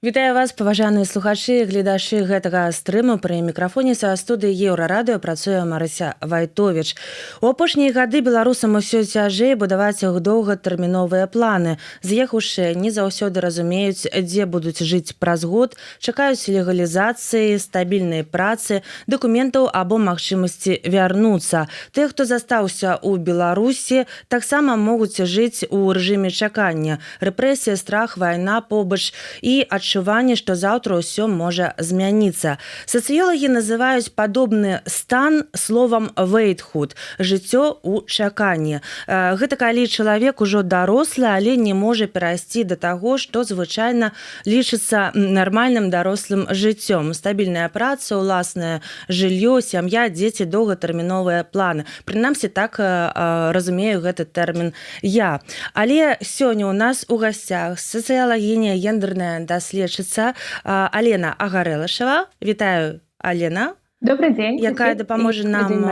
Вітаю вас, паважаныя слухачы і гледачы гэтага стрыму. Пры мікрафоне са студыі Еўрарадыё працуе Марыся Вайтовіч. У апошнія гады беларусам усё цяжэй будаваць іх доўгатэрміновыя планы. З'ехаўшы, не заўсёды разумеюць, дзе будуць жыць праз год, чакаюць легалізацыі, стабільнай працы, дакументаў або магчымасці вярнуцца. Тыя, хто застаўся ў Беларусі, таксама могуць жыць у рэжыме чакання. Рэпрэсія, страх, вайна побач і адчуванне, што заўтра ўсё можа змяніцца. Сацыёлагі называюць падобны стан словам «вейтхуд» – жыццё ў чаканні. Гэта калі чалавек ужо дарослы, але не можа перайсці да таго, што звычайна лічыцца нармальным дарослым жыццём. Стабільная праца, уласнае жыллё, сям'я, дзеці, доўгатэрміновыя планы. Прынамсі, так разумею гэты тэрмін я. Але сёння ў нас у гасцях сацыялагіня, гендерная даследчыца Алена Агарэлашева. Вітаю, Алена. Добрый день. Якая дапаможа нам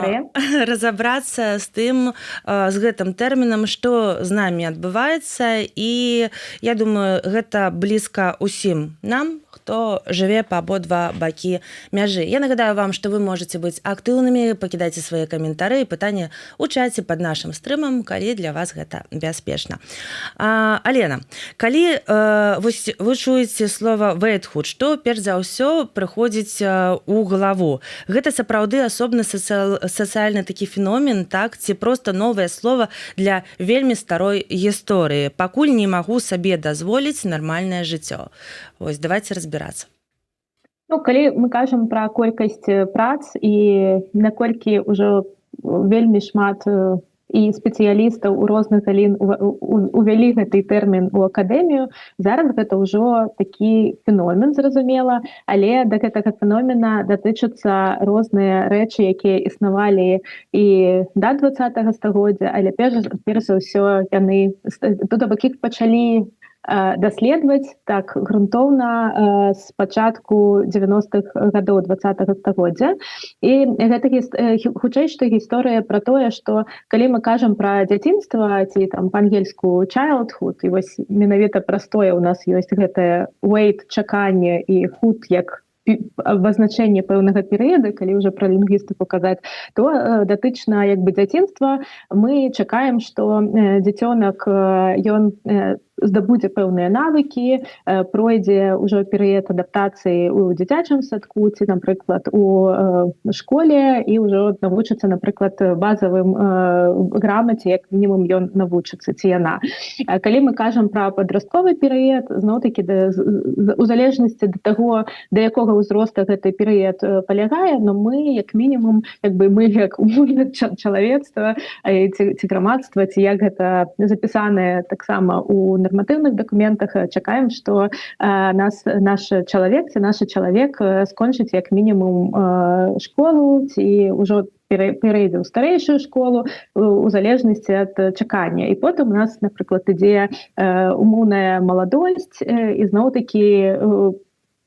разабрацца з тым, з гэтым тэрмінам, што з намі адбываецца. І я думаю, гэта блізка ўсім нам, хто жыве па абодва бакі мяжы. Я нагадаю вам, што вы можаце быць актыўнымі, пакідайце свае каментары і пытанні ў чаце пад нашым стрымам, калі для вас гэта бяспечна. Алена, калі вы чуеце слова «вейтхуд», што перш за ўсё прыходзіць у галаву? Гэта сапраўды асобны сацыяльны такі феномен, так? Ці проста новае слова для вельмі старой гісторыі? Пакуль не магу сабе дазволіць нармальнае жыццё. Вось, давайте разбірацца. Ну, калі мы кажам пра колькасць прац і наколькі ўжо вельмі шмат і спецыялістаў у розных галін увялі гэты тэрмін у акадэмію, зараз гэта ўжо такі феномен, зразумела, але да гэтага феномена датычацца розныя рэчы, якія існавалі і да 20-го стагоддзя, але перш за ўсё яны тут або іх пачалі даследаваць так грунтоўна з пачатку 90-х гадоў 20-го стагоддзя. І гэта хутчэй што гісторыя пра тое, што калі мы кажам пра дзяцінства ці там па-ангельску childhood, і вось менавіта простое у нас ёсць гэтае wait, чаканне і hood як абазначэнне пэўнага перыяда, калі ўжо пра лінгвістыку казаць, то датычна як бы дзяцінства мы чакаем, што дзіцёнак ён здабудзе пэўныя навыкі, пройдзе ўжо перыяд адаптацыі ў дзіцячым садку ці, напрыклад, у школе і ўжо навучыцца, напрыклад, базавым грамаце, як мінімум ён навучыцца ці яна. Калі мы кажам пра падрастковы перыяд, зноў-такі у залежнасці да таго, да якога ўзроста гэты перыяд палягае, но мы, як мінімум, мы як умоўна чалавецтва ці грамадства, ці як гэта запісанае таксама у нормативных документах, чакаем, што наш чалавек ці наш чалавек скончыць як мінімум школу ці ўжо перейдзе ў старэйшую школу у залежнасці ад чакання. І потым у нас, напрыклад, ідзе умоўная маладосць, і зноў-такі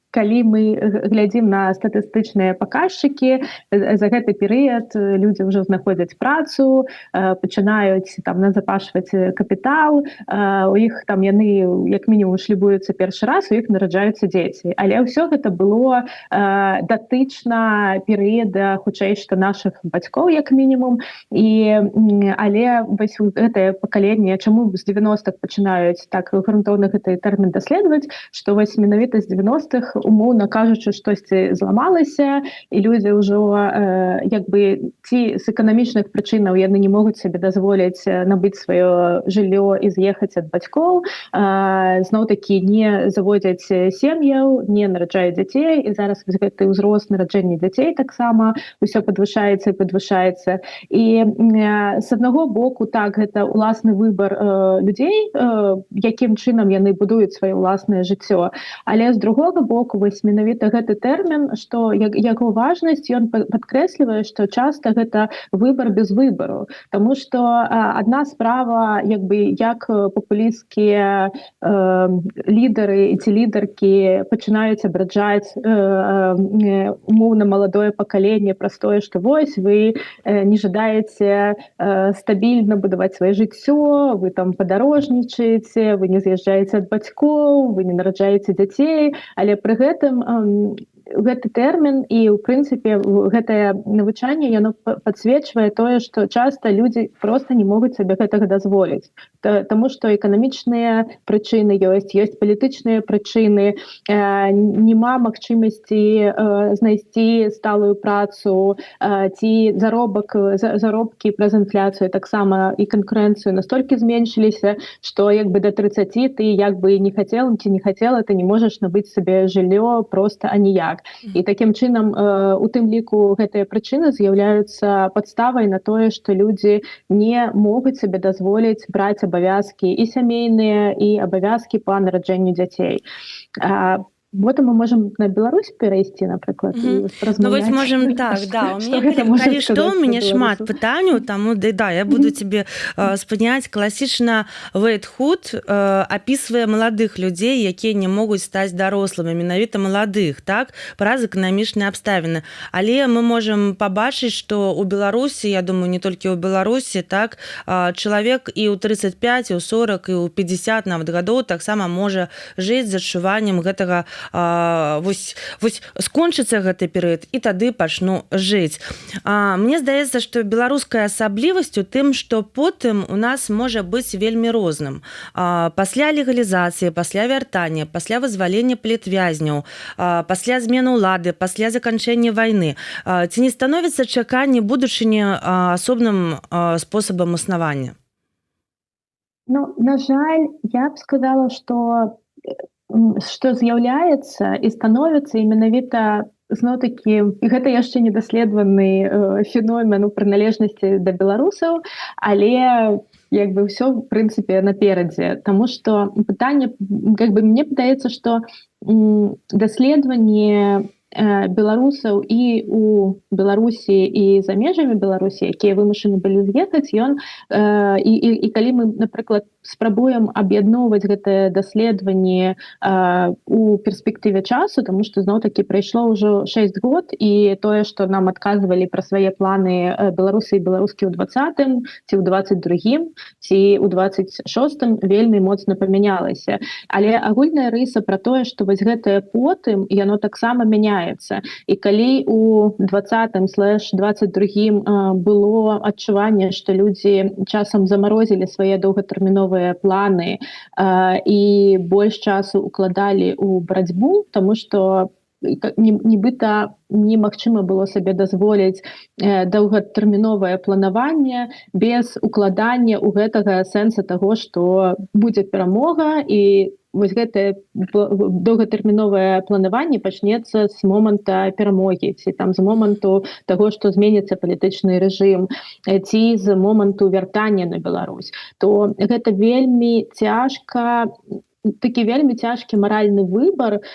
калі мы глядзім на статыстычныя паказчыкі, за гэты перыяд людзі ўжо знаходзяць працу, пачынаюць там назапашваць капітал, у іх там яны як мінімум шлюбуюцца першы раз, у іх нараджаюцца дзеці. Але ўсё гэта было датычна перыяда хутчэй што нашых бацькоў як мінімум. Але вось гэтае пакаленне, чаму з 90-х пачынаюць так грунтоўна гэты тэрмін даследаваць, што вось менавіта з 90-х умоўна кажучы, штосьці зламалася, і людзі ўжо ці з эканамічных прычынаў яны не могуць сабе дазволіць набыць сваё жыллё і з'ехаць ад бацькоў, зноў-такі не заводзяць сем'яў, не нараджаюць дзяцей, і зараз гэты ўзрост нараджэння дзяцей таксама ўсё падвышаецца і падвышаецца. І з аднаго боку, так, гэта ўласны выбар людзей, якім чынам яны будуюць сваё ўласнае жыццё, але з другога боку бок вось менавіта гэты тэрмін, што яго важнасць ён падкрэслівае, што часта гэта выбар без выбару. Таму што адна справа як папулісцкія лідары ці лідаркі пачынаюць абраджаць умоўна маладое пакаленне праз тое, што вось вы не жадаеце стабільна будаваць сваё жыццё, вы там падарожнічаеце, вы не з'язджаеце ад бацькоў, вы не нараджаеце дзяцей, але пры гэтым гэты тэрмін і ў прынцыпе гэтае навучанне яно падсвечвае тое, што часта людзі проста не могуць сабе гэтага дазволіць, таму што эканамічныя прычыны ёсць палітычныя прычыны, няма магчымасці знайсці сталую працу ці заробкі праз інфляцыю таксама і канкурэнцыю настолькі зменшыліся, што да 30 ты не хацела ці не хацела, ты не можаш набыць сабе жыллё проста аніяк. І такім чынам у тым ліку гэтыя прычыны з'яўляюцца падставай на тое, што людзі не могуць сабе дазволіць браць абавязкі і сямейныя, і абавязкі па нараджэнню дзяцей. Потым мы можам на Беларусь перайсці, напрыклад, і размаўляць. Ну, можем так, да. У мяне шмат пытанняў, таму я буду тебе спыняць. Класічна Вейт Худ апісвае маладых людзей, якія не могуць стаць дарослымі, менавіта маладых, так, праз эканамічныя абставіны. Але мы можам пабачыць, што ў Беларусі, я думаю, не толькі ў Беларусі, так, чалавек і ў 35, і ў 40, і ў 50 нават гадоў таксама можа жыць з адчуваннем гэтага вось скончыцца гэты перыяд і тады пачну жыць. Мне здаецца, што беларуская асаблівасць у тым, што потым у нас можа быць вельмі розным. Пасля легалізацыі, пасля вяртання, пасля вызвалення палітвязняў, пасля змены ўлады, пасля заканчэння вайны. Ці не становіцца чаканне будучыні асобным спосабам існавання? Ну, на жаль, я б сказала, што з'яўляецца і становіцца і менавіта зноў-такі, гэта яшчэ не даследаваны феномен у прыналежнасці да беларусаў, але ўсё в прынцыпе наперадзе, таму што пытанне, мне падаецца, што даследаванне беларусаў і у Беларусі і за межамі Беларусі, якія вымушаны былі з'ехаць, і калі мы, напрыклад, спрабуем аб'ядноўваць гэтае даследаванне у перспектыве часу, таму што зноў-такі прайшло ўжо 6 год, і тое, што нам адказвалі пра свае планы беларусы і беларускі ў 20-м, ці ў 22-м, ці ў 26-м вельмі моцна памянялася. Але агульная рыса пра тое, што вось гэтае потым, яно таксама мяняецца. І калі у 20-м/22-м было адчуванне, што людзі часам замарозілі свае доўгатэрміновыя планы і больш часу укладалі ў барацьбу, таму што нібыта немагчыма было сабе дазволіць доўгатэрміновае планаванне без укладання ў гэтага сэнса таго, што будзе перамога, і вось гэтае доўгатэрміновае планаванне пачнецца з моманта перамогі, ці там з моманту таго, што зменіцца палітычны рэжым, ці з моманту вяртання на Беларусь. То гэта вельмі такі вельмі цяжкі маральны выбар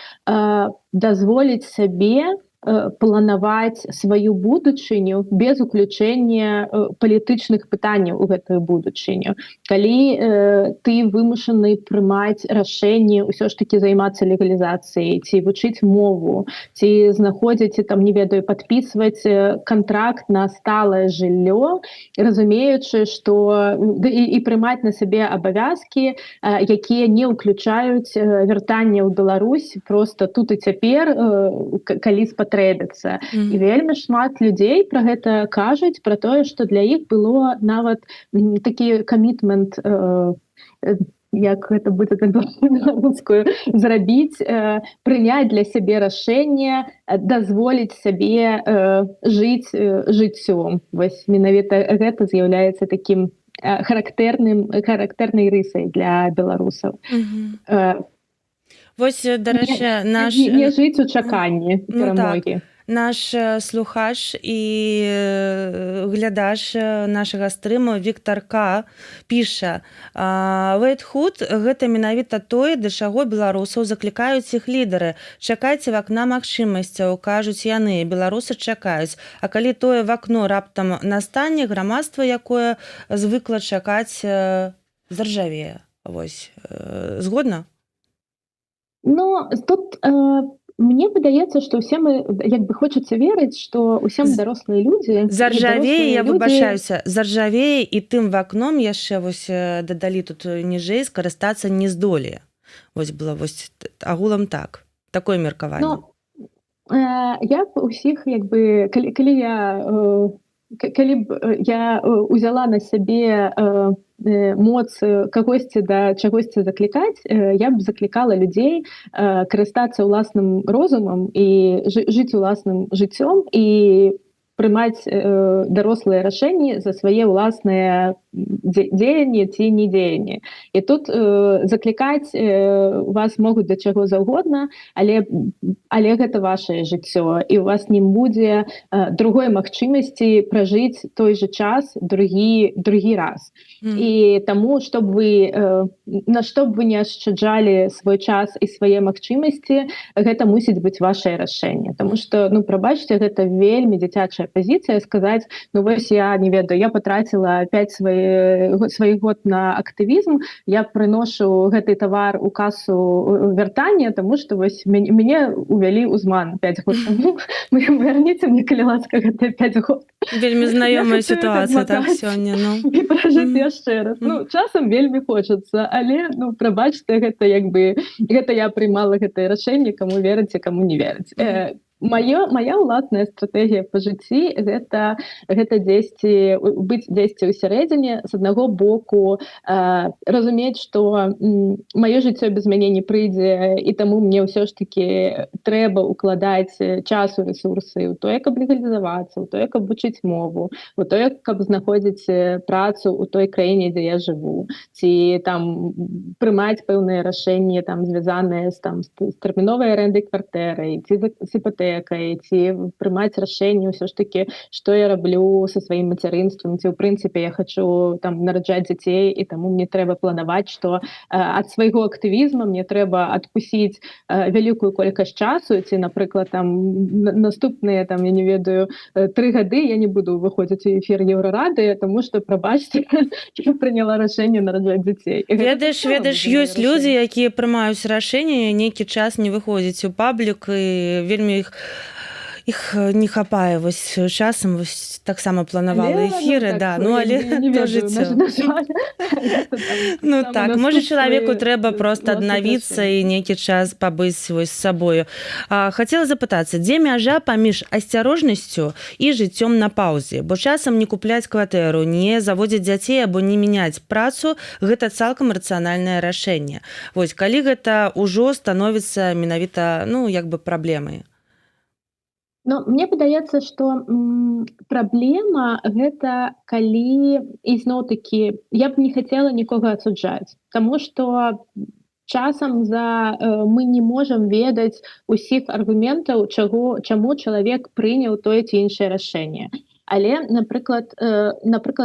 дазволіць сабе планаваць сваю будучыню без уключэння палітычных пытанняў у гэтую будучыню. Калі ты вымушаны прымаць рашэнне ўсё ж такі займацца легалізацыяй, ці вучыць мову, ці знаходзіць, там, не ведаю, падпісваць кантракт на сталае жыллё, разумеючы, што і прымаць на сабе абавязкі, якія не ўключаюць вяртанне ў Беларусь проста тут і цяпер, калі спатрэбіцца. І вельмі шмат людзей пра гэта кажуць, пра тое, што для іх было нават такі камітмент, як гэта будзе беларускую, зрабіць, прыняць для сябе рашэнне, дазволіць сабе жыць жыццём. Вось менавіта гэта з'яўляецца такім характэрнай рысай для беларусаў. Вось, дарэчы, не жыць у чаканні перамогі. Наш слухач і глядач нашага стрыму Віктор К піша: «Вейтхуд – гэта менавіта тое, да чаго беларусаў заклікаюць іх лідары. Чакайце вакна магчымасцяў, кажуць яны, беларусы чакаюць. А калі тое вакно раптам настане, грамадства, якое звыкла чакаць, заржавее». Вось. Згодна? Ну, тут мне выдаецца, што ўсе мы, як бы хочацца верыць, што ўсе мы дарослыя людзі. Заржавее, я выбачаюся, заржавее і тым вакном яшчэ вось дадалі тут ніжэй, скарыстацца не здолее. Вось было вось агулам так. Такое меркаванне. Ну, я б усіх, як бы, калі б я узяла на сябе моц кагосьці да чагосьці заклікаць, я б заклікала людзей карыстацца ўласным розумам і жыць уласным жыццём і прымаць дарослыя рашэнні за свае ўласныя дзеянні ці недзеянні. І тут заклікаць вас могуць да чаго заўгодна, але гэта вашае жыццё, і у вас не будзе другой магчымасці пражыць той же час другі раз. І таму, на што б вы не ашчаджалі свой час і свае магчымасці, гэта мусіць быць вашае рашэнне. Таму што, ну, прабачце, гэта вельмі дзіцячая пазіцыя сказаць: ну вось я не ведаю, я патраціла 5 сваіх год на актывізм, я прыношу гэты тавар у касу вяртання, таму што вось мяне увялі ў зман 5 год таму. Вярніце мне, калі ласка, гэтыя 5 год. Вельмі знаёмая сітуацыя так сёння. І пражыць яшчэ раз. Ну, часам вельмі хочацца, але, ну, прабачце, гэта як бы, гэта я прымала гэтае рашэнне, каму верыць, каму не верыць. Моя ўласная стратэгія па жыцці гэта быць дзесьці ў сярэдзіне, з аднаго боку разумець, што маё жыццё без мяне не прыйдзе, і таму мне ўсё ж такі трэба ўкладаць часу, рэсурсы ў тое, каб легалізавацца, ў тое, каб вучыць мову, у тое, каб знаходзіць працу ў той краіне, дзе я жыву, ці там прымаць пэўныя рашэнні там звязаныя з тэрміновай арэндай кватэры, ці з іпотэкай, ці прымаць рашэнні ўсё ж такі, што я раблю са сваім мацярынствам, ці ў прынцыпе я хачу там нараджаць дзяцей, і таму мне трэба планаваць, што ад свайго актывізма мне трэба адпусціць вялікую колькасць часу, ці, напрыклад, там наступныя, там, я не ведаю, 3 гады я не буду выходзіць у эфір Еўрарады, таму што, прабачце, я прыняла рашэнне нараджаць дзяцей. Ведаеш, ёсць людзі, якія прымаюць рашэнне нейкі час не выходзіць у паблік, і вельмі іх не хапае вось часам, вось таксама планавала эфіры, да, ну але то жыццё. Ну так, можа чалавеку трэба проста аднавіцца і нейкі час пабыць вось з сабою. Хацела запытацца, дзе мяжа паміж асцярожнасцю і жыццём на паўзе? Бо часам не купляць кватэру, не заводзіць дзяцей або не мяняць працу – гэта цалкам рацыянальнае рашэнне. Вось, калі гэта ўжо становіцца менавіта, ну, як бы праблемай? Ну, мне падаецца, што праблема гэта калі, ізноў-такі, я б не хацела нікога асуджаць, таму што часам мы не можам ведаць усіх аргументаў, чаму чалавек прыняў тое ці іншае рашэнне. Але, напрыклад,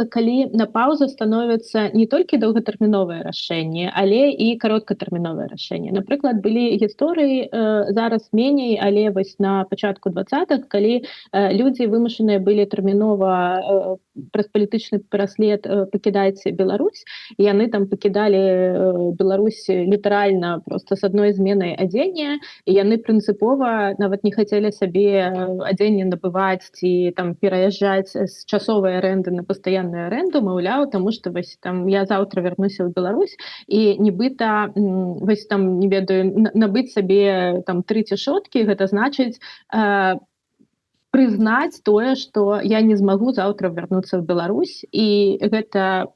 калі на паўзу становіцца не толькі доўгатэрміновае рашэнне, але і кароткатэрміновае рашэнне. Напрыклад, былі гісторыі, зараз меней, але вось на пачатку 20-х, калі людзі вымушаныя былі тэрмінова праз палітычны пераслед пакідаць Беларусь, і яны там пакідалі Беларусь літаральна проста з адной зменай адзення, і яны прынцыпова нават не хацелі сабе адзенне набываць ці там пераязджаць з часовай арэнды на пастаянную арэнду, маўляў, таму што вось там я заўтра вярнуся ў Беларусь, і нібыта вось там, не ведаю, набыць сабе там 3 цішоткі, гэта значыць прызнаць тое, што я не змагу заўтра вярнуцца ў Беларусь, і гэта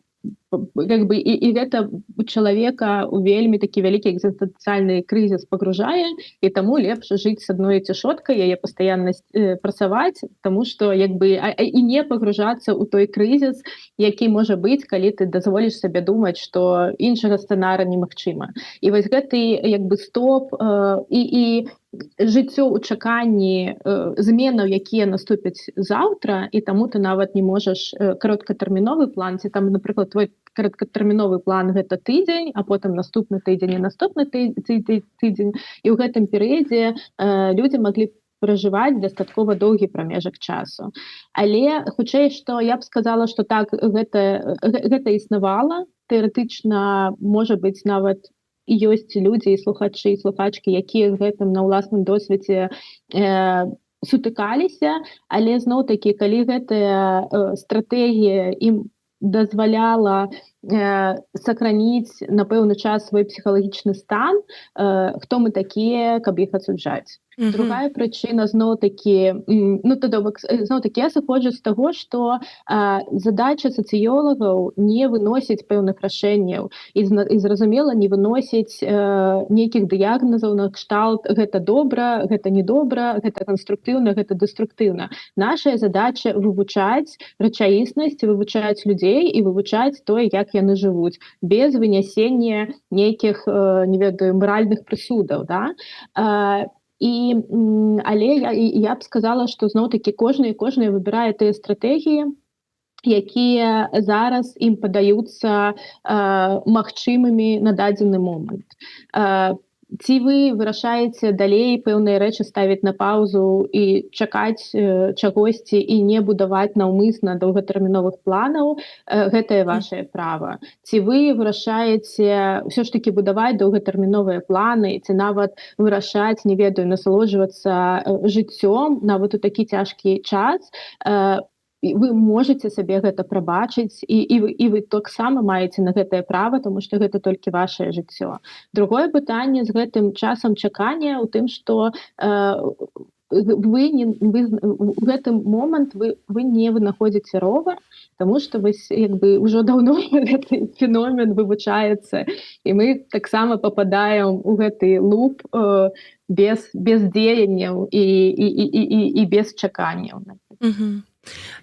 як бы і гэта чалавека у вельмі такі вялікі экзістэнцыяльны крызіс пагружае, і таму лепш жыць з адной цішоткай, яе пастаянна працаваць, таму што як бы і не пагружацца ў той крызіс, які можа быць, калі ты дазволіш сабе думаць, што іншага сцэнара немагчыма. І вось гэты як бы стоп і жыццё ў чаканні зменаў, якія наступяць заўтра, і таму ты нават не можаш кароткатэрміновы план, ці там, напрыклад, твой кароткатэрміновы план гэта тыдзень, а потым наступны тыдзень і наступны тыдзень, і ў гэтым перыядзе людзі маглі пражываць дастаткова доўгі прамежак часу. Але хутчэй, што я б сказала, што так гэта існавала, тэарэтычна, можа быць, нават і ёсць людзі і слухачы і слухачкі, якія з гэтым на ўласным досведзе сутыкаліся, але зноў-такі, калі гэтая стратэгія ім дазваляла сохраніць на пэўны час свой псіхалагічны стан, хто мы такія, каб іх асуджаць. Другая прычына зноў-такі, зноў-такі я сыходжу з таго, што задача сацыёлагаў не выносіць пэўных рашэнняў і зразумела, не выносіць нейкіх дыягназаў на кшталт гэта добра, гэта недобра, гэта канструктыўна, гэта дэструктыўна. Нашая задача вывучаць рэчаіснасць, вывучаць людзей і вывучаць тое, як яны жывуць, без вынясення нейкіх, не ведаю, маральных прысудаў, да? Але я б сказала, што зноў-такі кожны выбірае тыя стратэгіі, якія зараз ім падаюцца магчымымі на дадзены момант. Ці вы вырашаеце далей пэўныя рэчы ставіць на паўзу і чакаць чагосьці і не будаваць наўмысна доўгатэрміновых планаў, гэтае вашае права. Ці вы вырашаеце ўсё ж такі будаваць доўгатэрміновыя планы, ці нават вырашаць, не ведаю, насалоджвацца жыццём нават у такі цяжкі час, вы можете сабе гэта прабачыць, і вы таксама маеце на гэтае права, тому што гэта толькі вашае жыццё. Другое пытанне з гэтым часам чакання ў тым, што в гэтым момант вы не вынаходзіце ровар, таму што ўжо даўно гэты феномен вывучаецца, і мы таксама пападаем у гэты луп без дзеянняў і без чаканняў.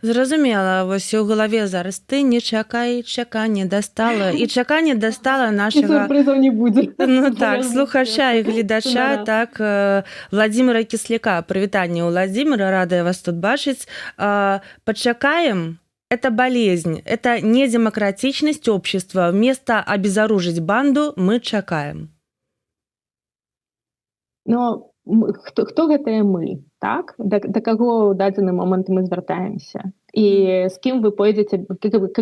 Зразумела, вось у галаве зараз ты не чакай, чаканне дастала, і чаканне дастала нашага сюрпрызаў не будзе. Ну так, слухача і гледача, так, Владзіміра Кісляка. Прывітанне, Владзіміра, радая вас тут бачыць. Почакаем. Это болезнь, это недемократичность общества. Вместо обезоружить банду мы чакаем. Но хто гэтыя мы? Так? Да каго ў дадзены момант мы звяртаемся? І з кім вы пойдзеце?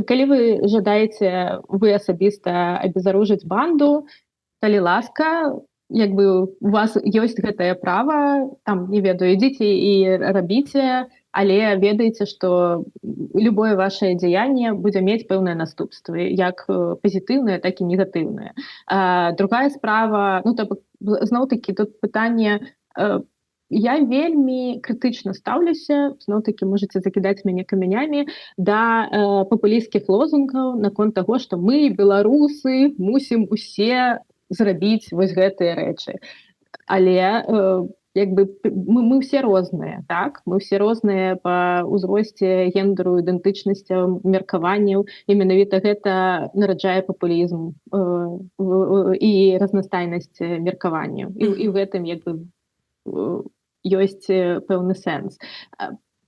Калі вы жадаеце вы асабіста абезаружыць банду, калі ласка, у вас ёсць гэтае права, там, не ведаю, ідзіце і рабіце, але ведаеце, што любое вашае дзеянне будзе мець пэўныя наступствы, як пазітыўныя, так і негатыўныя. Другая справа, зноў-такі тут пытанне, я вельмі крытычна стаўлюся, зноў-такі можаце закідаць мяне камянямі, да папулісцкіх лозунгаў наконт таго, што мы, беларусы, мусім усе зрабіць вось гэтыя рэчы. Але мы ўсе розныя, так? Мы ўсе розныя па ўзросце, гендеру, ідэнтычнасцям, меркаванняў, і менавіта гэта нараджае папулізм і разнастайнасць меркаванняў. І ў гэтым ёсць пэўны сэнс.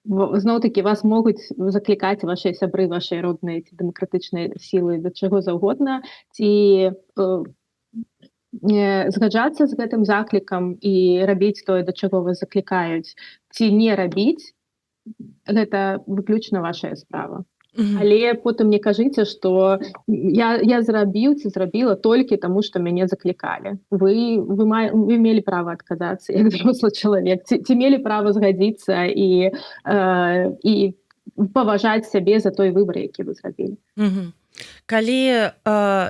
Зноў-такі вас могуць заклікаць вашыя сябры, вашыя родныя ці дэмакратычныя сілы да чаго заўгодна, ці згаджацца з гэтым заклікам і рабіць тое, да чаго вас заклікаюць, ці не рабіць, гэта выключна вашая справа. Але потым не кажыце, што я зрабіў ці зрабіла толькі таму, што мяне заклікалі. Вы мелі права адказацца як дарослы чалавек, ці мелі права згадзіцца і паважаць сябе за той выбар, які вы зрабілі. Калі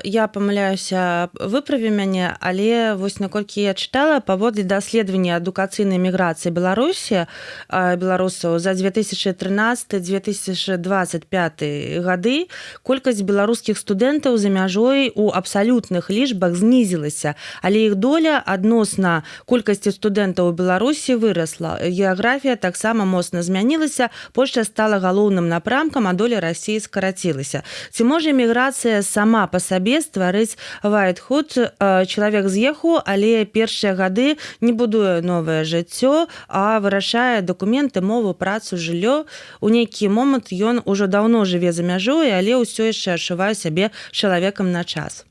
я памыляюся, выправі мяне, але вось наколькі я чытала, паводле даследавання адукацыйнай міграцыі Беларусі, беларусаў за 2013-2025 гады колькасць беларускіх студэнтаў за мяжой у абсалютных лічбах знізілася, але іх доля адносна колькасці студэнтаў у Беларусі вырасла. Геаграфія таксама моцна змянілася, Польшча стала галоўным напрамкам, а доля Расіі скарацілася. Ці можа можа міграцыя сама па сабе стварыць вайтхуд? Чалавек з'ехаў, але першыя гады не будуе новае жыццё, а вырашае дакументы, мову, працу, жыллё. У нейкі момант ён ужо даўно жыве за мяжой, але ўсё яшчэ адчувае сябе чалавекам на час.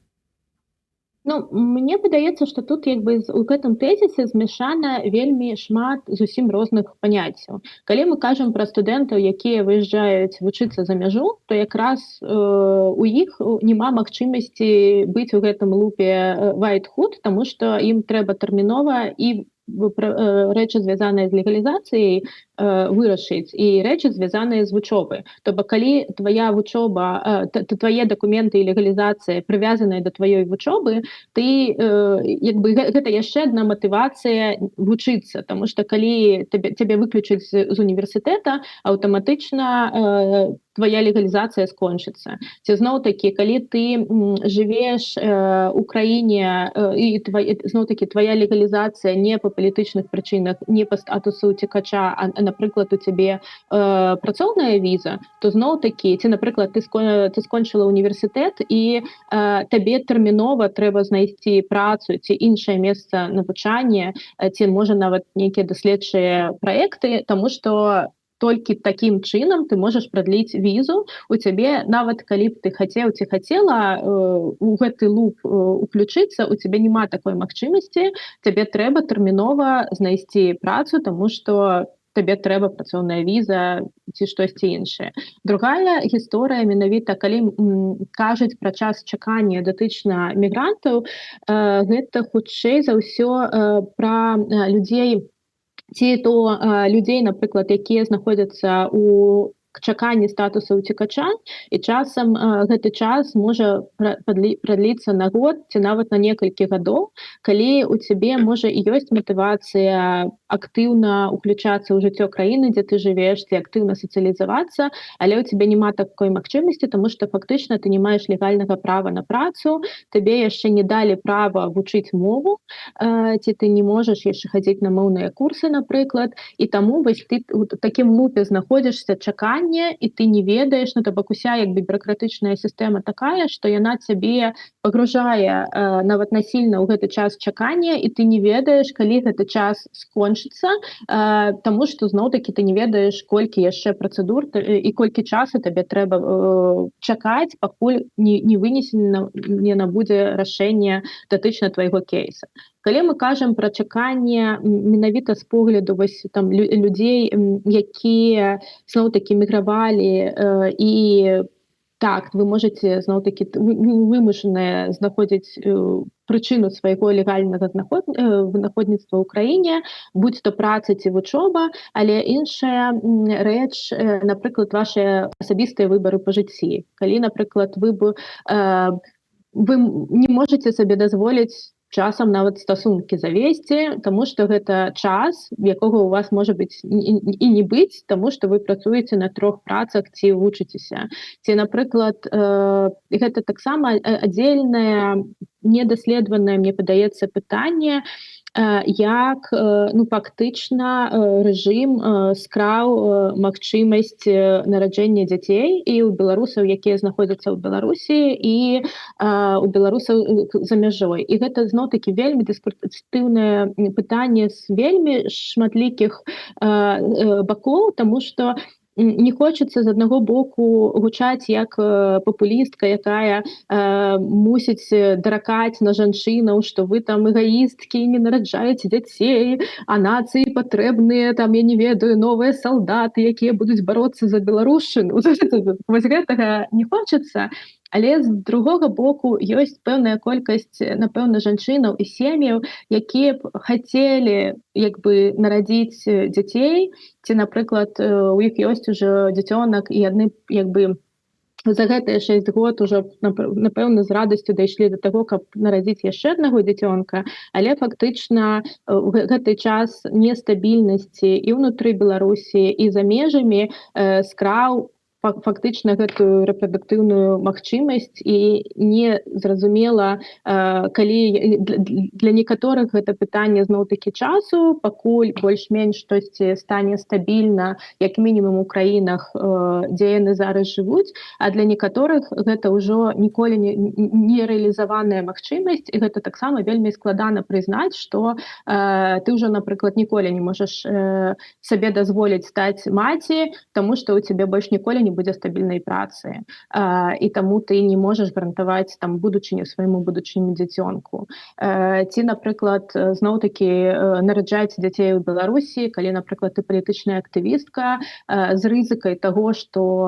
Ну, мне падаецца, што тут у гэтым тэзісе змяшана вельмі шмат зусім розных паняццяў. Калі мы кажам пра студэнтаў, якія выязджаюць вучыцца за мяжу, то якраз у іх няма магчымасці быць у гэтым лупе вайтхуд, таму што ім трэба тэрмінова і рэчы, звязаныя з легалізацыяй, вырашыць, і рэчы, звязаныя з вучобай. То бок калі твая вучоба, твае дакументы і легалізацыя прывязаныя да тваёй вучобы, ты гэта яшчэ адна матывацыя вучыцца, таму што калі цябе выключаць з універсітэта, аўтаматычна твая легалізацыя скончыцца. Ці зноў-такі, калі ты жывеш у краіне і зноў-такі твая легалізацыя не па палітычных прычынах, не па статусу уцекача, а напрыклад, у цябе працоўная віза, то зноў-такі, ці, напрыклад, ты скончыла універсітэт і табе тэрмінова трэба знайсці працу ці іншае месца навучання, ці, можа, нават нейкія даследчыя праекты, таму што толькі такім чынам ты можаш прадліць візу. У цябе, нават калі б ты хацеў ці хацела у гэты луп уключыцца, у цябе няма такой магчымасці, цябе трэба тэрмінова знайсці працу, таму што табе трэба працоўная віза ці штосьці іншае. Другая гісторыя менавіта, калі кажуць пра час чакання датычна мігрантаў, гэта хутчэй за ўсё пра людзей, ці то людзей, напрыклад, якія знаходзяцца у чаканні статусу уцекача, і часам гэты час можа прадліцца на год ці нават на некалькі гадоў, калі у цябе, можа, і ёсць матывацыя актыўна ўключацца ў жыццё краіны, дзе ты жывеш, ці актыўна сацыялізавацца, але ў цябе няма такой магчымасці, таму што фактычна ты не маеш легальнага права на працу, табе яшчэ не далі права вучыць мову, ці ты не можаш яшчэ хадзіць на моўныя курсы, напрыклад, і таму вось ты ў такім лупе знаходзішся чакання, і ты не ведаеш, то бок уся бюракратычная сістэма такая, што яна цябе пагружае нават насільна ў гэты час чакання, і ты не ведаеш, калі гэты час скончыцца, таму што зноў-такі ты не ведаеш, колькі яшчэ працэдур і колькі часу табе трэба чакаць, пакуль не вынесена будзе рашэнне датычна твайго кейса. Калі мы кажам пра чаканне менавіта з погляду людзей, якія зноў-такі мігравалі, і так, вы можаце зноў-такі вымушаныя знаходзіць прычыну свайго легальнага знаходніцтва ў краіне, будь то праца ці вучоба, але іншая рэч, напрыклад, вашыя асабістыя выбары па жыцці. Калі, напрыклад, вы не можаце сабе дазволіць часам нават стасункі завесці, таму што гэта час, якога у вас можа быць і не быць, таму што вы працуеце на 3 працах ці вучыцеся. Ці, напрыклад, гэта таксама адзельнае, недаследаванае, мне падаецца, пытанне, як фактычна рэжым скраў магчымасць нараджэння дзяцей і ў беларусаў, якія знаходзяцца ў Беларусі, і у беларусаў за мяжой. І гэта зноў-такі вельмі дыскурсіўнае пытанне з вельмі шматлікіх бакоў, таму што не хочацца з аднаго боку гучаць як папулістка, якая мусіць даракаць на жанчынаў, што вы там эгаісткі, не нараджаеце дзяцей, а нацыі патрэбныя, там, я не ведаю, новыя салдаты, якія будуць бароцца за беларушчыну. Вось гэтага не хочацца. Але з другога боку ёсць пэўная колькасць, напэўна, жанчынаў і сем'яў, якія б хацелі нарадзіць дзяцей, ці, напрыклад, у іх ёсць ужо дзіцёнак, і яны за гэтыя 6 год ужо, напэўна, з радасцю дайшлі да таго, каб нарадзіць яшчэ аднаго дзіцёнка, але фактычна гэты час нестабільнасці і ўнутры Беларусі, і за межамі скраў фактычна гэтую рэпрадуктыўную магчымасць і не зразумела, калі для некаторых гэта пытанне зноў-такі часу, пакуль больш-менш штосьці стане стабільна, як мінімум у краінах, дзе яны зараз жывуць, а для некаторых гэта ўжо ніколі не рэалізаваная магчымасць, і гэта таксама вельмі складана прызнаць, што ты ўжо, напрыклад, ніколі не можаш сабе дазволіць стаць маці, таму што ў цябе больш ніколі не будзе стабільнай працы. І таму ты не можаш гарантаваць там будучыню свайму будучыню дзіцёнку. Ці, напрыклад, зноў-такі нараджаць дзяцей у Беларусі, калі, напрыклад, ты палітычная актывістка, з рызыкай таго, што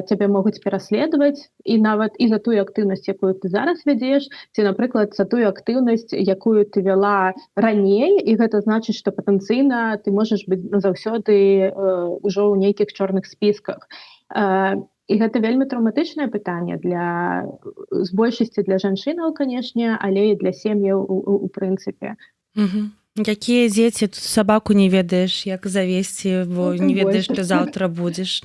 цябе могуць пераследаваць, і нават і за тую актыўнасць, якую ты зараз вядзеш, ці, напрыклад, за тую актыўнасць, якую ты вяла раней, і гэта значыць, што патэнцыйна ты можаш быць заўсёды ўжо ў нейкіх чорных спісках. І гэта вельмі траўматычнае пытанне для з большасці для жанчынаў, канешне, але і для сем'яў у прынцыпе. Якія дзеці, тут сабаку не ведаеш, як завесці, бо не ведаеш, што заўтра будзеш.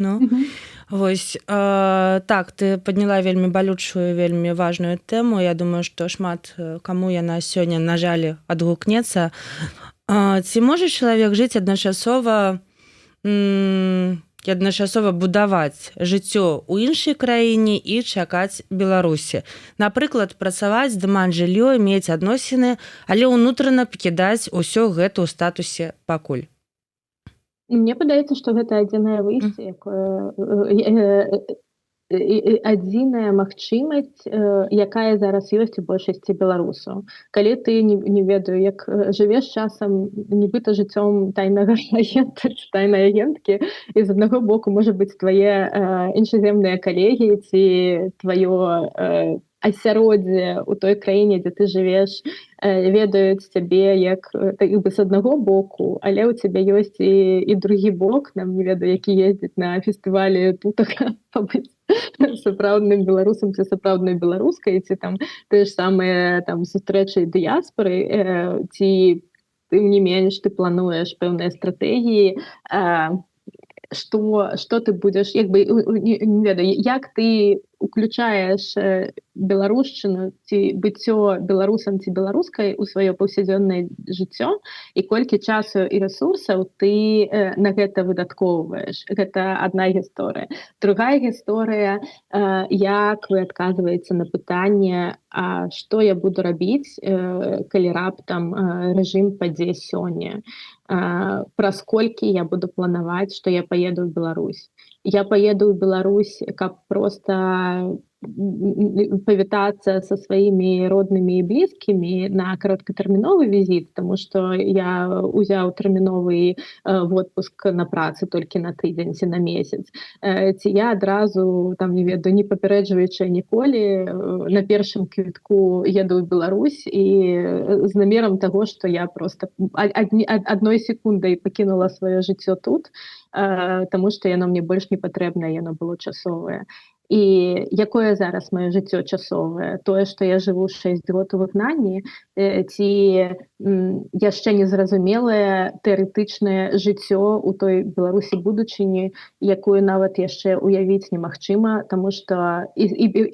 Вось, так, ты падняла вельмі балючую, вельмі важную тэму. Я думаю, што шмат каму яна сёння, на жаль, адгукнецца. Ці можа чалавек жыць адначасова будаваць жыццё ў іншай краіне і чакаць Беларусі? Напрыклад, працаваць, здымаць жыллё, мець адносіны, але ўнутрана пакідаць усё гэта ў статусе пакуль. Мне падаецца, што гэта адзінае выйсце, адзіная магчымасць, якая зараз ёсць у большасці беларусаў. Калі ты не ведаю, як жывеш часам нібыта жыццём тайнага агента ці тайнай агенткі, і з аднаго боку можа быць твае іншаземныя калегі ці тваё асяроддзе ў той краіне, дзе ты жывеш, ведаюць цябе як бы з аднаго боку, але ў цябе ёсць і другі бок, нам не ведаю, які ездзіць на фестывалі тутак пабыць сапраўдным беларусам ці сапраўднай беларускай, ці там тыя ж самыя там сустрэчы дыяспоры, ці тым не менш ты плануеш пэўныя стратэгіі, што ты будзеш, як бы, не ведаю, як ты уключаеш беларушчыну ці быццё беларусам ці беларускай у сваё паўсядзённае жыццё, і колькі часу і рэсурсаў ты на гэта выдаткоўваеш. Гэта адна гісторыя. Другая гісторыя, як вы адказваеце на пытанне, а што я буду рабіць, калі раптам рэжым падзе сёння? Праз колькі я буду планаваць, што я паеду ў Беларусь. Я паеду ў Беларусь, каб проста павітацца са сваімі роднымі і блізкімі на кароткатэрміновы візіт, таму што я ўзяў тэрміновы водпуск на працы толькі на тыдзень ці на месяц. Ці я адразу, там, не ведаю, не папярэджваючы ніколі, на першым квітку еду ў Беларусь і з намерам таго, што я проста адной секундай пакінула сваё жыццё тут, таму што яно мне больш не патрэбнае, яно было часовае. І якое зараз маё жыццё часовае? Тое, што я жыву 6 год у выгнанні, ці яшчэ незразумелае тэарэтычнае жыццё ў той Беларусі будучыні, якую нават яшчэ уявіць немагчыма, таму што і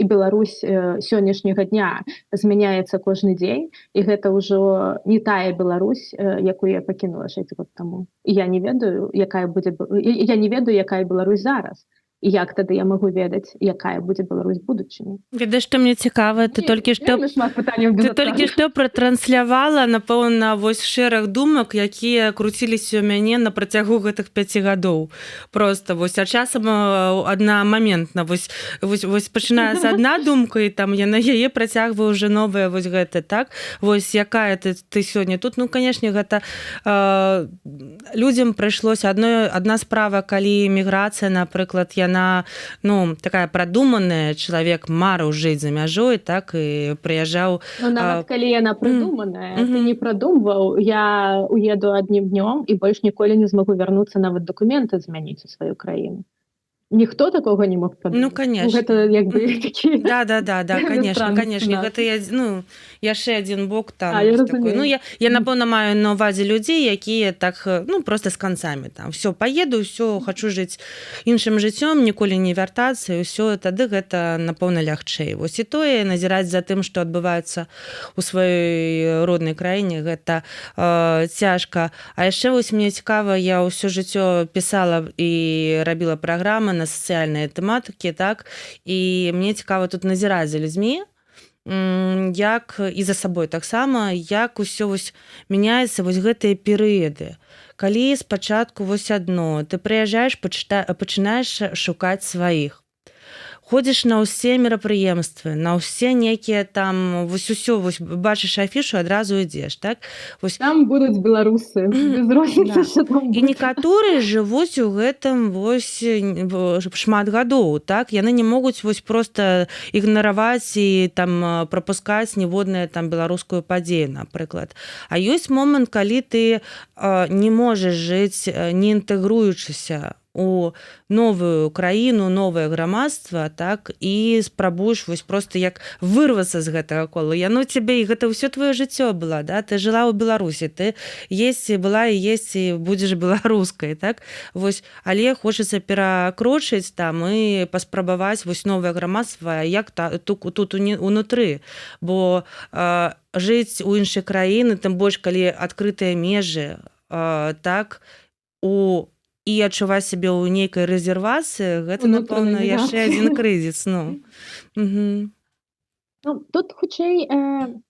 Беларусь сённяшняга дня змяняецца кожны дзень, і гэта ўжо не тая Беларусь, якую я пакінула 6 год таму. Я не ведаю, якая Беларусь зараз. І як тады я магу ведаць, якая будзе Беларусь будучыні? Ведаеш, што мне цікава, ты толькі што пратранслявала, напэўна, вось шэраг думак, якія круціліся ў мяне на працягу гэтых 5 гадоў. Проста вось, а часам аднамаментна. Вось пачынаецца адна думка, і там я на яе працягваю ўжо новая вось гэта, так? Вось якая ты сёння тут? Ну, канешне, гэта людзям прыйшлося адна справа, калі міграцыя, напрыклад, яна, ну, такая прадуманая, чалавек марыў жыць за мяжой, так, і прыязджаў... Ну, нават калі яна прыдуманая, ты не прадумваў, я уеду адным днём і больш ніколі не змагу вярнуцца, нават дакументы змяніць у сваю краіну. ніхто такога не мог падумаць. Ну, конечно. Гэта як бы Мгм. такі Да, конечно, странны конечно. сцэнар. Гэта яшчэ адзін бок там Я вось такой. разумею. Я напэўна маю на ўвазе людзей, якія так проста з канцамі там все паеду, все хачу жыць іншым жыццём, ніколі не вяртацца і ўсё, тады гэта напэўна лягчэй. Вось і тое назіраць за тым, што адбываецца ў сваёй роднай краіне, гэта цяжка. А яшчэ вось мне цікава, я ўсё жыццё пісала і рабіла праграмы на сацыяльныя тэматыкі, так, і мне цікава тут назіраць за людзьмі, як і за сабой таксама, як усё вось мяняецца вось гэтыя перыяды. Калі спачатку вось адно, ты прыязджаеш, пачынаеш шукаць сваіх. Ходзіш на ўсе мерапрыемствы, на ўсе нейкія там вось усё, вось бачыш афішу, адразу ідзеш, так? Вось Там будуць беларусы, без розніцы, што там І будзе. некаторыя жывуць у гэтым вось шмат гадоў, так? Яны не могуць вось проста ігнараваць і там прапускаць ніводную там беларускую падзею, напрыклад. А ёсць момант, калі ты не можаш жыць, не інтэгруючыся у новую краіну, новае грамадства, так, і спрабуеш вось проста як вырвацца з гэтага кола. Яно цябе, і гэта ўсё твоё жыццё было, да? Ты жыла ў Беларусі, ты была і есть і будзеш беларускай, так? Вось, але хочацца перакрочыць там і паспрабаваць вось новае грамадства, як тут унутры, бо жыць у іншай краіны, тым больш калі адкрытыя межы, так, і адчуваць сябе ў нейкай рэзервацыі, гэта, напэўна, яшчэ адзін крызіс. Тут хутчэй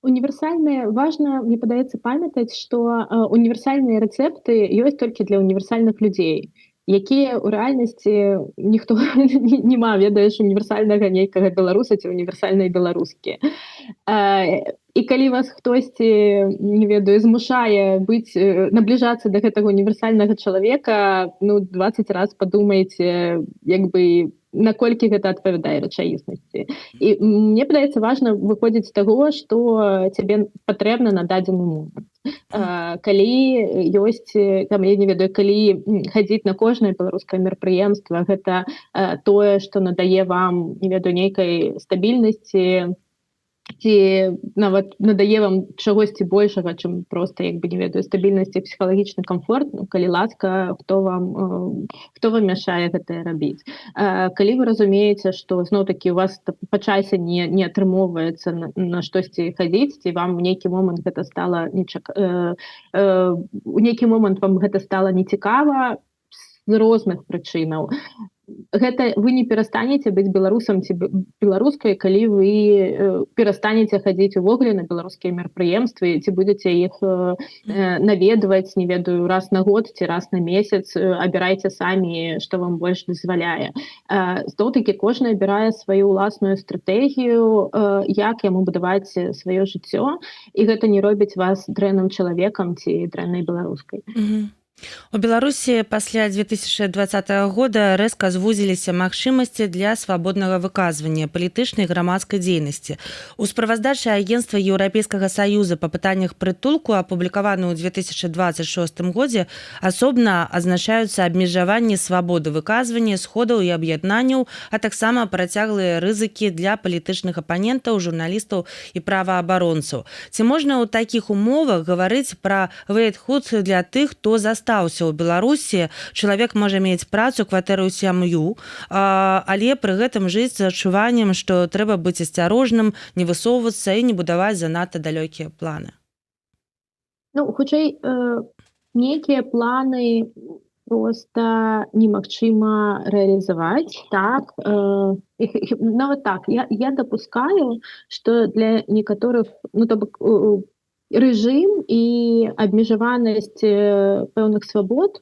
важна, мне падаецца, памятаць, што універсальныя рэцэпты ёсць толькі для універсальных людзей, якія ў рэальнасці ніхто не ма, ведаеш, універсальнага нейкага беларуса ці універсальнай беларускі. І калі вас хтосьці, не ведаю, змушае набліжацца да гэтага універсальнага чалавека, 20 раз падумайце, як бы, наколькі гэта адпавядае рэчаіснасці. І мне падаецца, важна выходзіць з таго, што цябе патрэбна на дадзены момант. Калі ёсць, там, я не ведаю, калі хадзіць на кожнае беларускае мерапрыемства, гэта тое, што надае вам, не ведаю, нейкай стабільнасці, ці нават надае вам чагосьці большага, чым проста, як бы, не ведаю, стабільнасць і псіхалагічны камфорт, калі ласка, хто вам мяшае гэтае рабіць. Калі вы разумееце, што зноў-такі у вас па часе не атрымоўваецца на штосьці хадзіць, ці вам у нейкі момант гэта стала нецікава з розных прычынаў, гэта вы не перастанеце быць беларусам ці беларускай, калі вы перастанеце хадзіць увогуле на беларускія мерапрыемствы, ці будзеце іх наведваць, не ведаю, раз на год ці раз на месяц, абірайце самі, што вам больш дазваляе. Зноў-такі кожны абірае сваю ўласную стратэгію, як яму будаваць сваё жыццё, і гэта не робіць вас дрэнным чалавекам ці дрэннай беларускай. У Беларусі пасля 2020 года рэзка звузіліся магчымасці для свабоднага выказвання палітычнай і грамадскай дзейнасці. У справаздачы Агенцтва Еўрапейскага Саюза па пытаннях прытулку, апублікаваны ў 2026 годзе, асобна азначаюцца абмежаванні свабоды выказвання, сходаў і аб'яднанняў, а таксама працяглыя рызыкі для палітычных апанентаў, журналістаў і праваабаронцаў. Ці можна ў такіх умовах гаварыць пра вэйтхуд для тых, хто застаўся ў Беларусі? Чалавек можа мець працу, кватэру, сям'ю, але пры гэтым жыць з адчуваннем, што трэба быць асцярожным, не высоўвацца і не будаваць занадта далёкія планы. Хутчэй, нейкія планы проста немагчыма рэалізаваць, так? Нават так, я дапускаю, што для некаторых, рэжым і абмежаванасць пэўных свабод,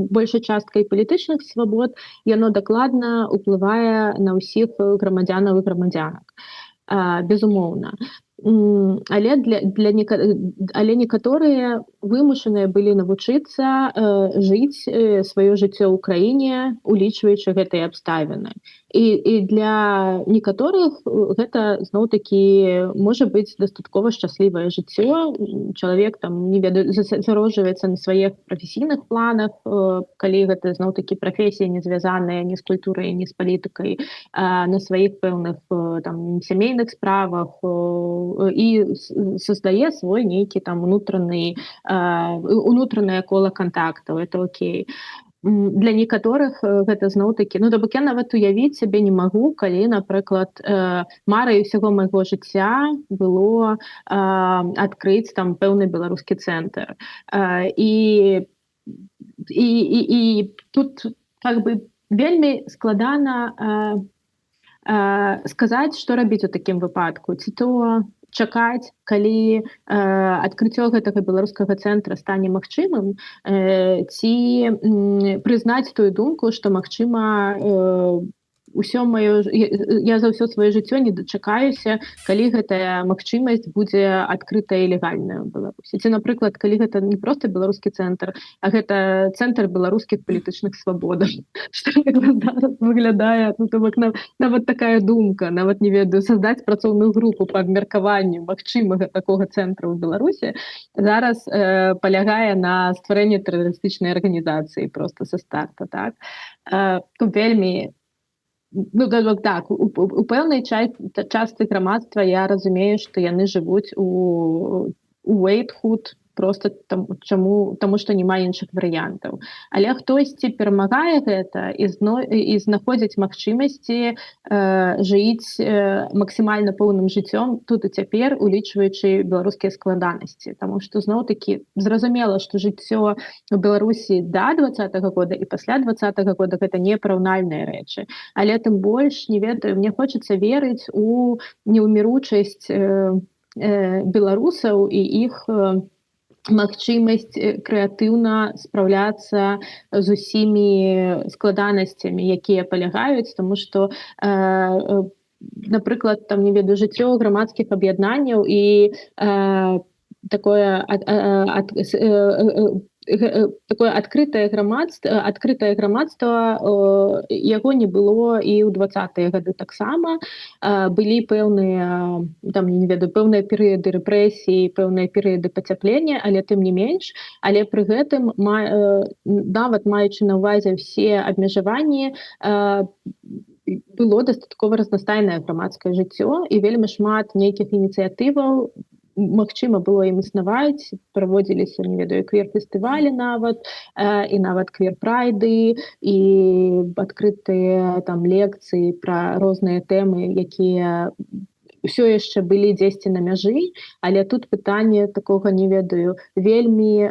большай часткай палітычных свабод, яно дакладна ўплывае на ўсіх грамадзянаў і грамадзянак. Безумоўна. Але некаторыя вымушаныя былі навучыцца жыць сваё жыццё ў краіне, улічваючы гэтыя абставіны. і для некаторых гэта зноў-такі можа быць дастаткова шчаслівае жыццё. Чалавек там не ведаю засяроджваецца на сваіх прафесійных планах, калі гэта зноў-такі прафесія не звязаная ні з культурай, ні з палітыкай, на сваіх пэўных там сямейных справах і создае свой нейкі там унутранае кола кантактаў. Это окей. Для некаторых гэта зноў-такі то бок я нават уявіць сябе не магу, калі, напрыклад, марай усяго майго жыцця было адкрыць там пэўны беларускі цэнтр. І тут как бы вельмі складана сказаць, што рабіць у такім выпадку, ці то чакаць, калі адкрыццё гэтага беларускага цэнтра стане магчымым, ці прызнаць тую думку, што магчыма я за ўсё сваё жыццё не дачакаюся, калі гэтая магчымасць будзе адкрытая і легальная ў Беларусі. Ці, напрыклад, калі гэта не проста беларускі цэнтр, а гэта цэнтр беларускіх палітычных свабодаў. Што зараз выглядае, то бок нават такая думка, нават не ведаю, создаць працоўную групу па абмеркаванню магчымага такога цэнтра ў Беларусі зараз палягае на стварэнні тэрарыстычнай арганізацыі проста са старта, так? Вельмі так, у пэўнай частцы грамадства я разумею, што яны жывуць у Уэйтхуд просто таму што няма іншых варыянтаў. Але хтосьці перамагае гэта і знаходзіць магчымасці жыць максімальна поўным жыццём тут і цяпер, улічваючы беларускія складанасці. Таму што зноў-такі зразумела, што жыццё ў Беларусі да 20-го года і пасля 20-го года гэта не параўнальныя рэчы. Але тым больш, не ведаю, мне хочацца верыць у неўміручасць беларусаў і іх магчымасць крэатыўна спраўляцца з усімі складанасцямі, якія палягаюць, таму што, напрыклад, там, не ведаю, жыццё грамадскіх аб'яднанняў і такое адкрытае грамадства, яго не было і ў 20-е гады таксама. Былі пэўныя, там, не ведаю, пэўныя перыяды рэпрэсій, пэўныя перыяды пацяплення, але тым не менш, але пры гэтым, нават маючы на ўвазе ўсе абмежаванні, было дастаткова разнастайнае грамадскае жыццё і вельмі шмат нейкіх ініцыятываў магчыма было ім існаваць, праводзіліся, не ведаю, квір-фестывалі нават, і нават квір-прайды, і адкрытыя там лекцыі пра розныя тэмы, якія ўсё яшчэ былі дзесьці на мяжы, але тут пытанне такога, не ведаю, вельмі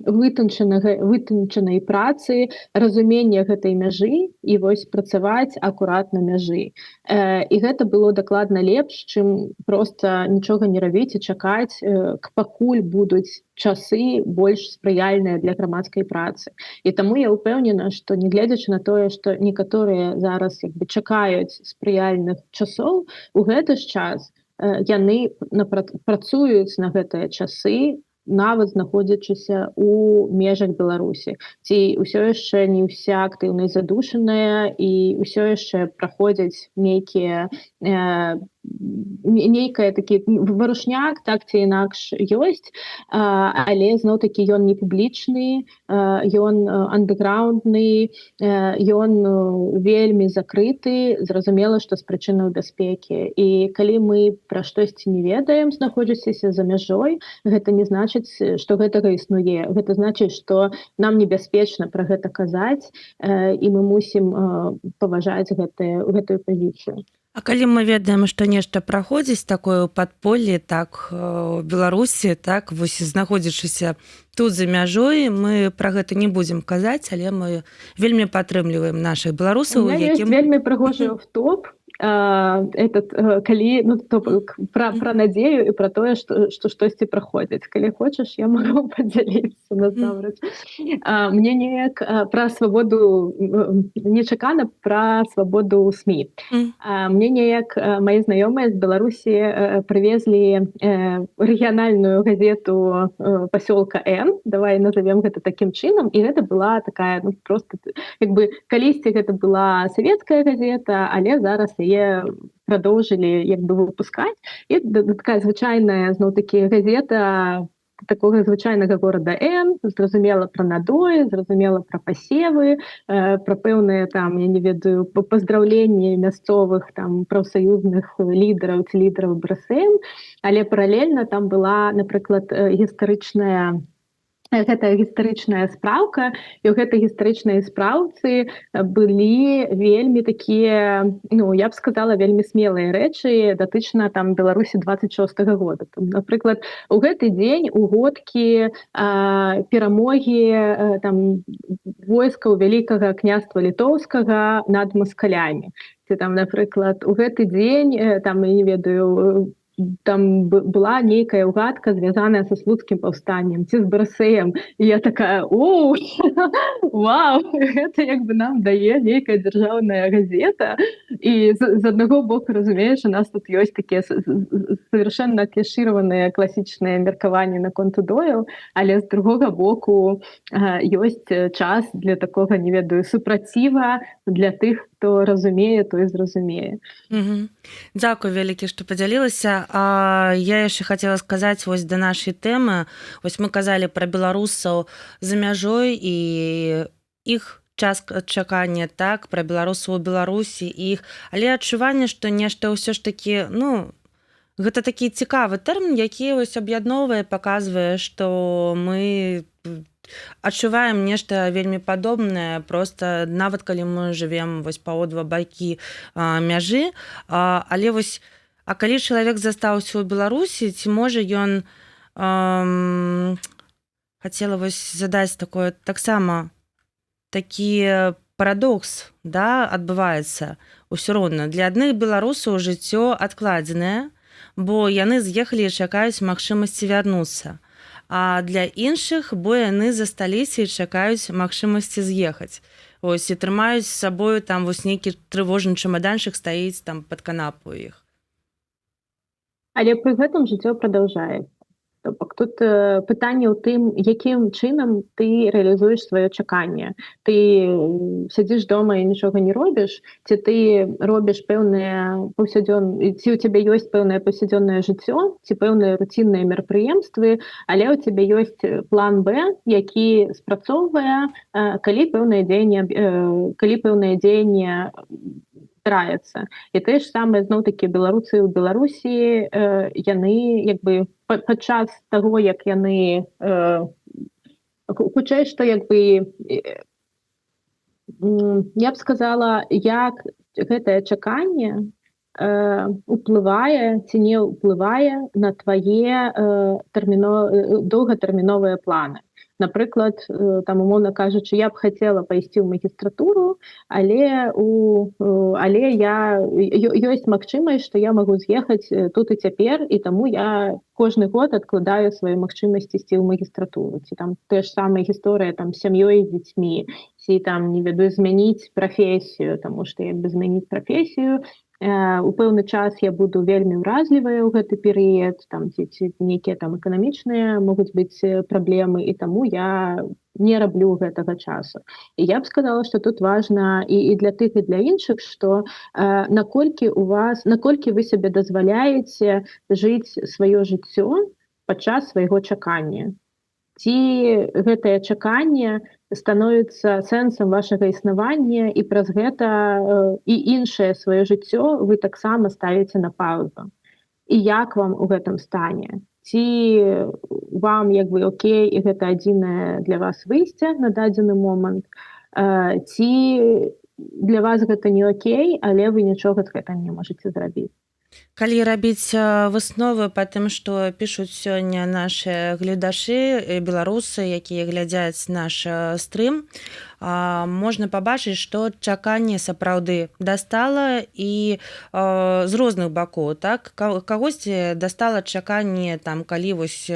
вытанчанай працы, разумення гэтай мяжы і вось працаваць акурат на мяжы. І гэта было дакладна лепш, чым проста нічога не рабіць і чакаць, пакуль будуць часы больш спрыяльныя для грамадскай працы. І таму я ўпэўнена, што нягледзячы на тое, што некаторыя зараз як бы чакаюць спрыяльных часоў, у гэты ж час яны працуюць на гэтыя часы, нават знаходзячыся ў межах Беларусі. Ці ўсё яшчэ не ўся актыўнасць задушаная і ўсё яшчэ праходзяць нейкая такі варушняк, так ці інакш ёсць, але зноў-такі ён не публічны, ён андэграундны, ён вельмі закрыты, зразумела, што з прычынаў бяспекі. І калі мы пра штосьці не ведаем, знаходзячыся за мяжой, гэта не значыць, што гэтага існуе. Гэта значыць, што нам небяспечна пра гэта казаць, і мы мусім паважаць гэтую пазіцыю. А калі мы ведаем, што нешта праходзіць такое ў падполлі, так, у Беларусі, так, вось знаходзячыся тут за мяжой, мы пра гэта не будзем казаць, але мы вельмі падтрымліваем нашых беларусаў, якім... У меня ёсць вельмі прыгожы оф-топ, калі ну то пра надзею і пра тое што штосьці праходзіць. Калі хочаш, я магу падзяліцца насамрэч. Мне неяк пра свабоду нечакана пра свабоду СМІ. Мне неяк мае знаёмыя з Беларусі прывезлі рэгіянальную газету пасёлка Н, давай назовем гэта такім чынам, і гэта была такая ну, просто як бы калісьці гэта была савецкая газета, але зараз яе прадоўжылі як бы выпускаць. І такая звычайная зноў-такі газета такога звычайнага горада Н, зразумела пра надоі, зразумела пра пасевы, пра пэўныя там, я не ведаю, паздраўленні мясцовых там прафсаюзных лідараў ці лідараў БРСМ, але паралельна там была, напрыклад, гэта гістарычная спраўка, і ў гэтай гістарычнай спраўцы былі вельмі такія, ну, я б сказала, вельмі смелыя рэчы датычна там Беларусі 26-го года. Там, напрыклад, у гэты дзень у годкі перамогі там войскаў Вялікага княства Літоўскага над маскалямі. Ці там, напрыклад, у гэты дзень там, я не ведаю, там была нейкая ўгадка, звязаная са слуцкім паўстаннем ці з БРСМ. І я такая, вау, гэта як бы нам дае нейкая дзяржаўная газета. І з аднаго боку, разумееш, у нас тут ёсць такія совершенно клішыраваныя класічныя меркаванні наконт удояў, але з другога боку ёсць час для такога, не ведаю, супраціва для тых, хто разумее, той зразумее. Дзякуй вялікі, што падзялілася. Я яшчэ хацела сказаць вось да нашай тэмы. Вось мы казалі пра беларусаў за мяжой і іх час чакання, так, пра беларусаў у Беларусі і іх, але адчуванне, што нешта ўсё ж такі, ну, гэта такі цікавы тэрмін, які вось аб'ядноўвае, паказвае, што мы адчуваем нешта вельмі падобнае, проста нават калі мы жывем вось па обидва бакі мяжы, але вось а калі чалавек застаўся ў Беларусі, ці можа ён хацела вось задаць такое таксама такі парадокс, да, адбываецца ўсё роўна. Для адных беларусаў жыццё адкладзенае, бо яны з'ехалі і чакаюць магчымасці вярнуцца. А для іншых, бо яны засталіся і чакаюць магчымасці з'ехаць. Ось, і трымаюць з сабою там вось нейкі трывожны чамаданчык стаіць там пад канапу іх. Але пры гэтым жыццё прадаўжаецца. То бок тут пытанне ў тым, якім чынам ты рэалізуеш сваё чаканне. Ты сядзіш дома і нічога не робіш, ці ты робіш пэўныя ці ў цябе ёсць пэўнае паўсядзённае жыццё, ці пэўныя руцінныя мерапрыемствы, але ў цябе ёсць план Б, які спрацоўвае, калі пэўнае дзеянне здараецца. І тое ж самае зноў-такі беларусы ў Беларусі, яны як бы падчас таго, як яны хутчэй, што як бы я б сказала, як гэтае чаканне уплывае ці не ўплывае на твае доўгатэрміновыя планы. Напрыклад, там, умоўна кажучы, я б хацела пайсці ў магістратуру, але ёсць магчымасць, што я магу з'ехаць тут і цяпер, і таму я кожны год адкладаю свае магчымасці ісці ў магістратуру. Ці там тая ж самая гісторыя там з сям'ёй і дзецьмі, ці там, не ведаю, змяніць прафесію, таму што як бы змяніць прафесію, у пэўны час я буду вельмі ўразлівая ў гэты перыяд, там ці нейкія там эканамічныя могуць быць праблемы, і таму я не раблю гэтага часу. І я б сказала, што тут важна і для тых, і для іншых, што наколькі вы сабе дазваляеце жыць сваё жыццё падчас свайго чакання. Ці гэтае чаканне становіцца сэнсам вашага існавання, і праз гэта і іншае сваё жыццё вы таксама ставіце на паузу. І як вам у гэтым стане? Ці вам як бы окей, і гэта адзінае для вас выйсце на дадзены момант? Ці для вас гэта не окей, але вы нічога з гэтым не можаце зрабіць? Калі рабіць высновы па тым, што пішуць сёння нашы гледачы, беларусы, якія глядзяць наш стрым, можна пабачыць, што чаканне сапраўды дастала і з розных бакоў, так? Кагосьці дастала чаканне, там, калі вось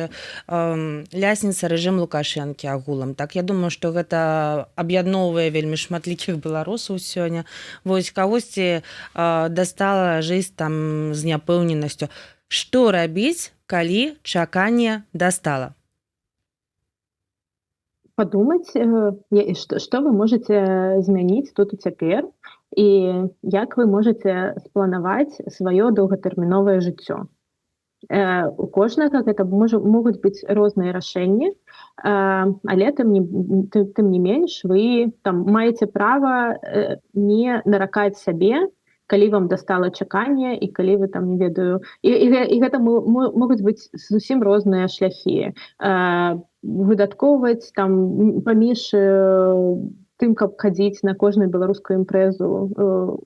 лясніца рэжым Лукашэнкі агулам. Так, я думаю, што гэта аб'ядноўвае вельмі шматлікіх беларусаў сёння. Вось кагосьці дастала жыць там з няпэўненасцю. Што рабіць, калі чаканне дастала? Падумаць, што вы можаце змяніць тут і цяпер, і як вы можаце спланаваць сваё доўгатэрміновае жыццё. У кожнага гэта могуць быць розныя рашэнні, але тым не менш вы там маеце права не наракаць сябе, калі вам дастала чаканне і калі вы там не ведаю, і гэта могуць быць зусім розныя шляхі. Выдаткоўваць там паміж тым, каб хадзіць на кожную беларускую імпрэзу,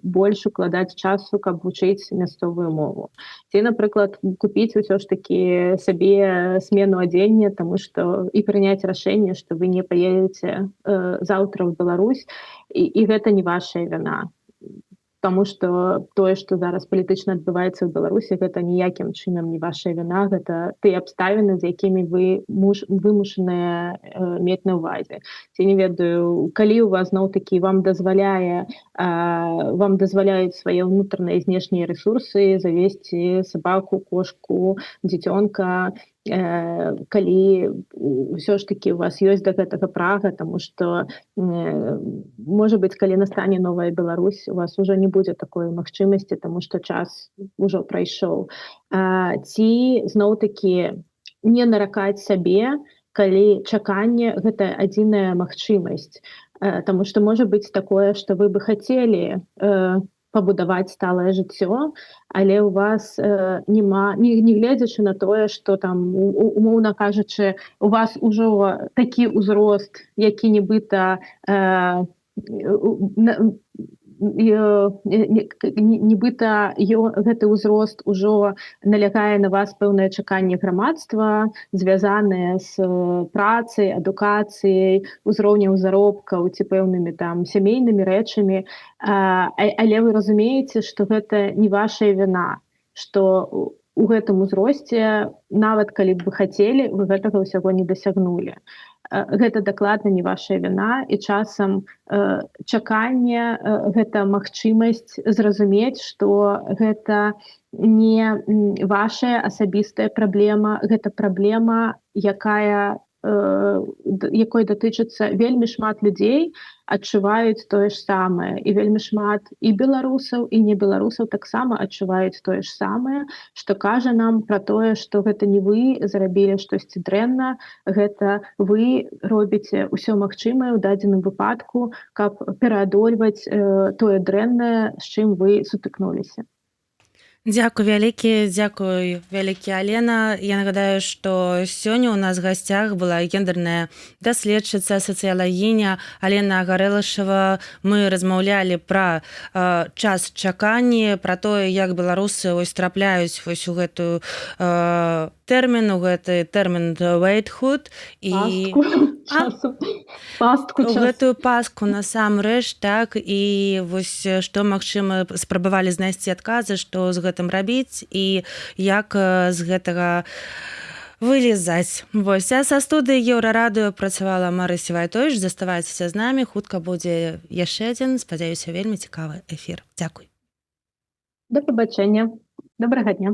больш укладаць часу, каб вучыць мясцовую мову. Ці, напрыклад, купіць усё ж такі сабе смену адзення, таму што і прыняць рашэнне, што вы не паедзеце заўтра ў Беларусь, і гэта не вашая віна. Таму што тое, што зараз палітычна адбываецца ў Беларусі, гэта ніякім чынам не ваша віна, гэта тыя абставіны, з якімі вы вымушаныя мець на ўвазе. Ці не ведаю, калі у вас зноў-такі вам дазваляюць свае ўнутраныя і знешнія рэсурсы завесці сабаку, кошку, дзіцёнка, калі ўсё ж такі у вас ёсць да гэтага прага, таму што, можа быць, калі настане новая Беларусь, у вас ужо не будзе такой магчымасці, таму што час ужо прайшоў. Ці зноў-такі не наракаць сябе, калі чаканне – гэта адзіная магчымасць. Таму што можа быць такое, што вы бы хацелі пабудаваць сталае жыццё, але ў вас няма, не гледзячы на тое, што там, умоўна кажучы, у вас ужо такі ўзрост, які нібыта гэты ўзрост ужо налягае на вас пэўнае чаканне грамадства, звязанае з працай, адукацыяй, узроўнем заробкаў ці пэўнымі там сямейнымі рэчамі, але вы разумееце, што гэта не ваша віна, што у гэтым узросце, нават калі б вы хацелі, вы гэтага ўсяго не дасягнулі. Гэта дакладна не ваша віна, і часам чаканне – гэта магчымасць зразумець, што гэта не ваша асабістая праблема, гэта праблема, якой датычыцца вельмі шмат людзей, адчуваюць тое ж самае. І вельмі шмат і беларусаў, і не беларусаў таксама адчуваюць тое ж самае, што кажа нам пра тое, што гэта не вы зрабілі штосьці дрэнна, гэта вы робіце ўсё магчымае ў дадзеным выпадку, каб пераадольваць тое дрэннае, з чым вы сутыкнуліся. Дзякуй вялікі, Алена. Я нагадаю, што сёння ў нас в гасцях была гендерная даследчыца, сацыялагіня Алена Гарэлашева. Мы размаўлялі пра час чакання, пра тое, як беларусы трапляюць вось у гэтую тэрмін, у гэты тэрмін waithood і пастку часу. Гэтую пастку насамрэч, так, і вось што, магчыма, спрабавалі знайсці адказы, што з гэтым рабіць і як з гэтага вылезаць. Вось, а са студыі Еўрарадыё працавала Марыся Вайтовіч. Заставайцеся з намі, хутка будзе яшчэ адзін, спадзяюся, вельмі цікавы эфір. Дзякуй. Да пабачэння. Добрага дня.